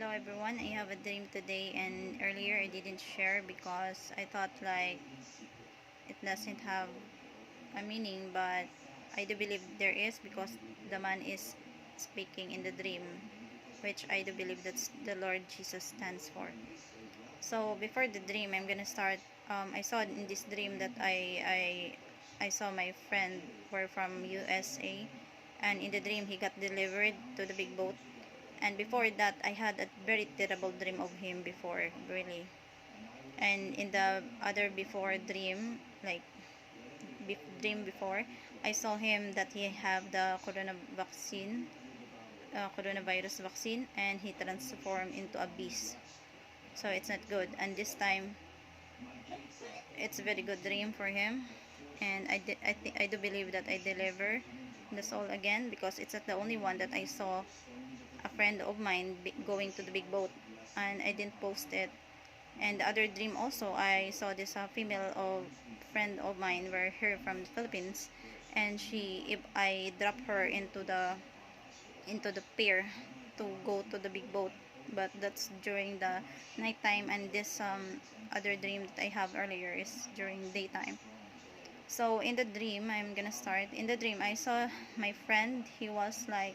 Hello everyone, I have a dream today, and earlier I didn't share because I thought like it doesn't have a meaning, but I do believe there is because the man is speaking in the dream, which I do believe that's the Lord Jesus stands for. So before the dream, I'm gonna start. I saw in this dream that I saw my friend were from USA, and in the dream he got delivered to the big boat. And before that, I had a very terrible dream of him before, really. And in the other before dream, like dream before, I saw him that he have the coronavirus vaccine, and he transformed into a beast. So it's not good. And this time, it's a very good dream for him. And I do believe that I deliver the soul again because it's not the only one that I saw a friend of mine going to the big boat, and I didn't post it. And the other dream also, I saw this female of friend of mine were here from the Philippines, and she if I drop her into the pier to go to the big boat, but that's during the nighttime, and this other dream that I have earlier is during daytime. So in the dream, I'm gonna start. In the dream, I saw my friend. He was like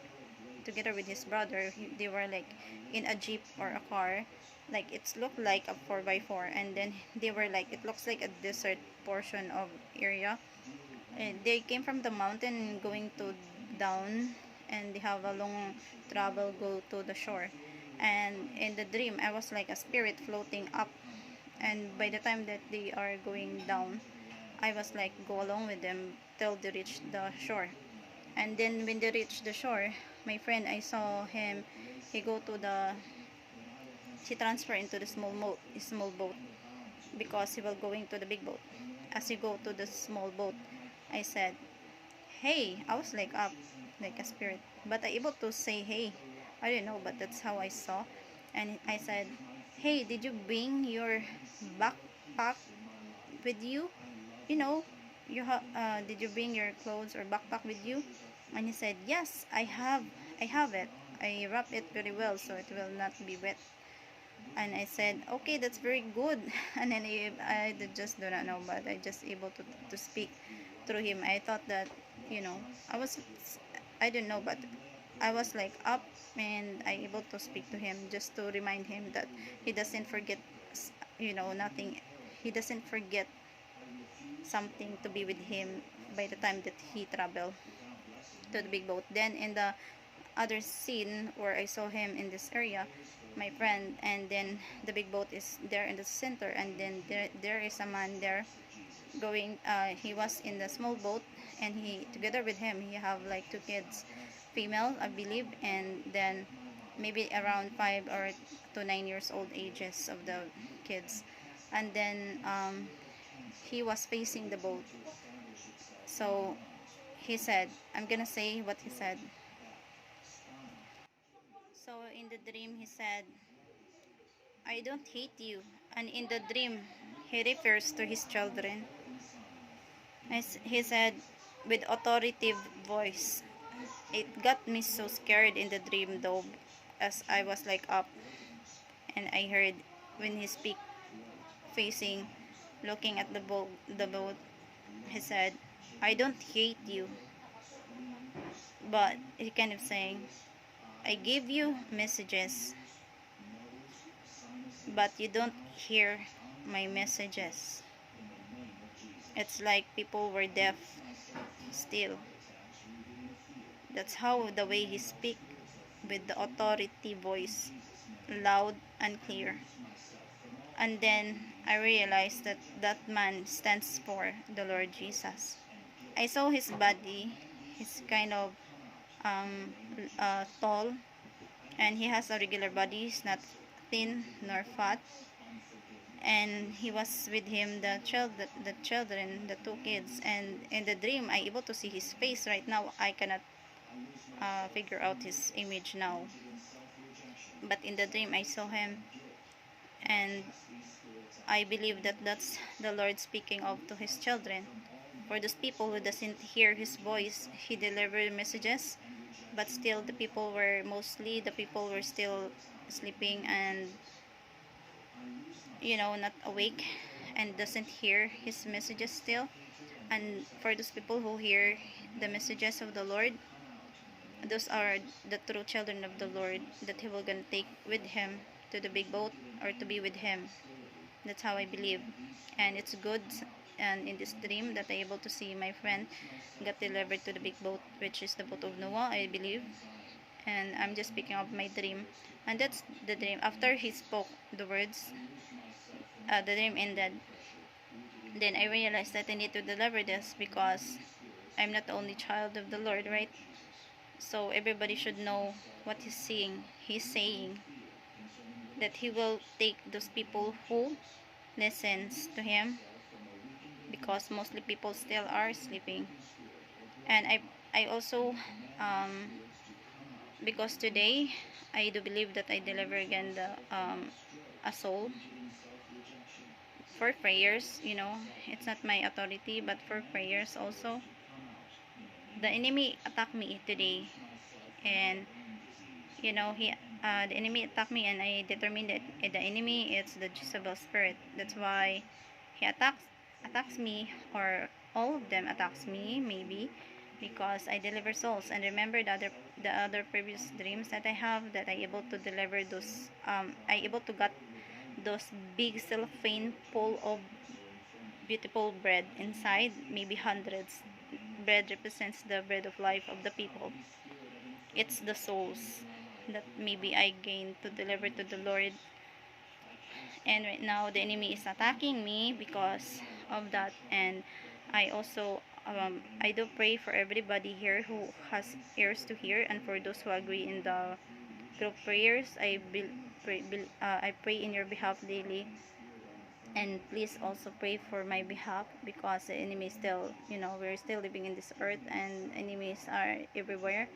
together with his brother. They were like in a jeep or a car, like it's looked like a 4x4, and then they were like it looks like a desert portion of area, and they came from the mountain going to down, and they have a long travel go to the shore. And in the dream, I was like a spirit floating up, and by the time that they are going down, I was like go along with them till they reach the shore. And then when they reached the shore, my friend, I saw him, he go to the, he transfer into the small boat because he was going to the big boat. As he go to the small boat, I said, hey, I was like up, like a spirit. But I able to say, hey, I don't know, but that's how I saw. And I said, hey, did you bring your backpack with you? You know, did you bring your clothes or backpack with you? And he said, yes, I have it. I wrap it very well so it will not be wet. And I said, okay, that's very good. And then just do not know, but I just able to speak through him. I thought that, you know, I was, I don't know, but I was like up, and I able to speak to him just to remind him that he doesn't forget, nothing. He doesn't forget something to be with him by the time that he travel to the big boat. Then in the other scene where I saw him in this area, my friend, and then the big boat is there in the center, and then there is a man there going. He was in the small boat, and he together with him he have like two kids, female I believe, and then maybe around 5 or to 9 years old ages of the kids. And then he was facing the boat. So he said, I'm gonna say what he said. So in the dream, he said, I don't hate you. And in the dream, he refers to his children. He said, with authoritative voice. It got me so scared in the dream though, as I was like up, and I heard when he speak, facing, looking at the boat, he said, I don't hate you. But he kind of saying, I give you messages, but you don't hear my messages. It's like people were deaf still. That's how the way he speak, with the authority voice, loud and clear. And then I realized that that man stands for the Lord Jesus. I saw his body. He's kind of tall, and he has a regular body. He's not thin nor fat. And he was with him the children, the two kids. And in the dream, I able to see his face. Right now I cannot figure out his image now, but in the dream I saw him, and I believe that that's the Lord speaking of to his children. For those people who doesn't hear his voice, he delivered messages, but still the people were still sleeping and not awake and doesn't hear his messages still. And for those people who hear the messages of the Lord, those are the true children of the Lord that he will gonna take with him to the big boat, or to be with him. That's how I believe. And it's good, and in this dream that I able to see my friend got delivered to the big boat, which is the boat of Noah, I believe. And I'm just speaking of my dream. And that's the dream. After he spoke the words, the dream ended. Then I realized that I need to deliver this, because I'm not the only child of the Lord, right? So everybody should know what he's seeing. He's saying that he will take those people who listens to him, because mostly people still are sleeping. And I also, um, because today I do believe that I deliver again a soul for prayers. It's not my authority, but for prayers also. The enemy attacked me today, and he the enemy attacked me, and I determined that the enemy is the Jezebel spirit. That's why he attacks me, or all of them attacks me, maybe because I deliver souls. And remember the other previous dreams that I have, that I able to deliver those, I able to get those big cellophane full of beautiful bread inside, maybe hundreds. Bread represents the bread of life of the people. It's the souls that maybe I gain to deliver to the Lord. And right now the enemy is attacking me because of that. And I also, I do pray for everybody here who has ears to hear, and for those who agree in the group prayers. I pray in your behalf daily. And please also pray for my behalf, because the enemy is still, we're still living in this earth, and enemies are everywhere,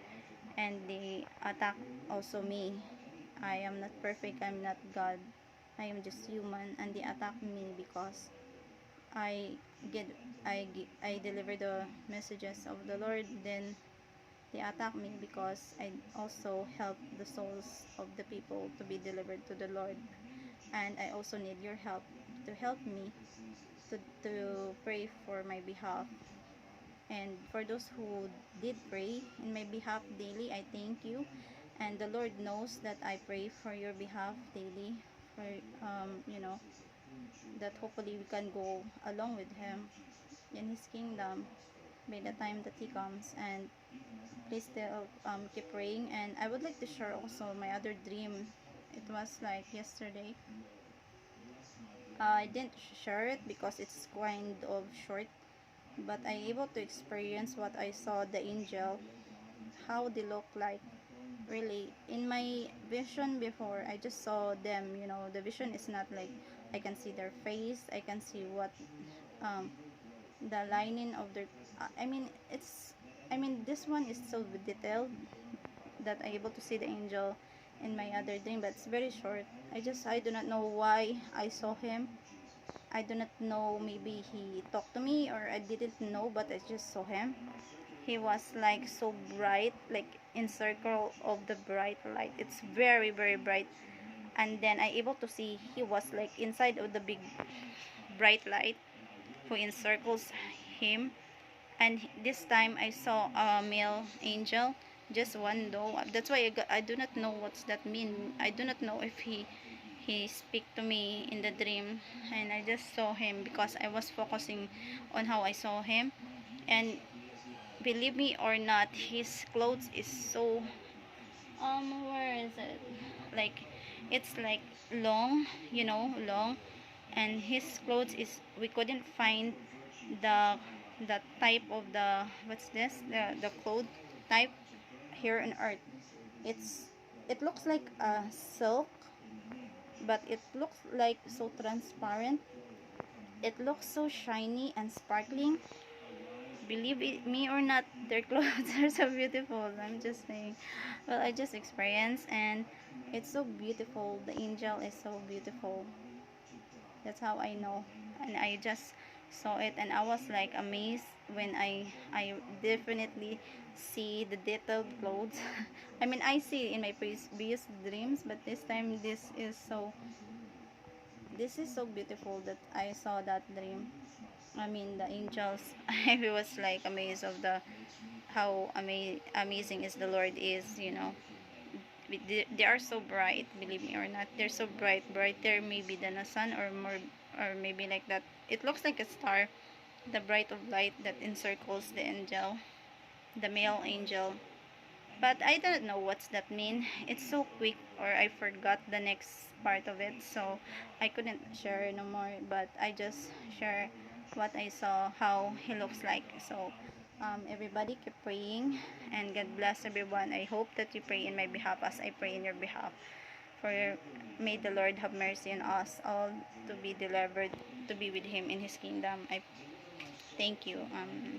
and they attack also me. I am not perfect, I'm not God, I am just human, and they attack me because I get I deliver the messages of the Lord. Then they attack me because I also help the souls of the people to be delivered to the Lord. And I also need your help to help me to pray for my behalf. And for those who did pray in my behalf daily, I thank you. And the Lord knows that I pray for your behalf daily, for that hopefully we can go along with him in his kingdom by the time that he comes. And please still keep praying. And I would like to share also my other dream. It was like yesterday. I didn't share it because it's kind of short, but I able to experience what I saw the angel, how they look like. Really, in my vision before, I just saw them. The vision is not like I can see their face, I can see what, um, the lining of their, this one is so detailed that I able to see the angel in my other dream, but it's very short. I do not know why I saw him. I do not know, maybe he talked to me, or I didn't know, but I just saw him. He was like so bright, like in circle of the bright light. It's very, very bright. And then I able to see he was like inside of the big bright light who encircles him. And this time I saw a male angel, just one though. That's why I do not know what's that mean. I do not know if he speak to me in the dream. And I just saw him because I was focusing on how I saw him. And believe me or not, his clothes is so, where is it, like, it's like long, long. And his clothes is, we couldn't find the type of the, what's this, the cloth type here on earth. It looks like a silk, but it looks like so transparent. It looks so shiny and sparkling. Believe it me or not, their clothes are so beautiful. I'm just saying. Well, I just experienced, and it's so beautiful. The angel is so beautiful. That's how I know. And I just saw it, and I was like amazed when I definitely see the detailed clothes. I mean, I see in my previous dreams, but this time this is so beautiful that I saw that dream. I mean, the angels. I was like amazed of the how amazing is the Lord is, you know. They are so bright, believe me or not. They're so bright, brighter maybe than a sun, or more, or maybe like that. It looks like a star, the bright of light that encircles the angel, the male angel. But I don't know what's that mean. It's so quick, or I forgot the next part of it, so I couldn't share no more. But I just share what I saw, how he looks like. So everybody keep praying, and God bless everyone. I hope that you pray in my behalf as I pray in your behalf. For may the Lord have mercy on us all to be delivered, to be with Him in His kingdom. I thank you.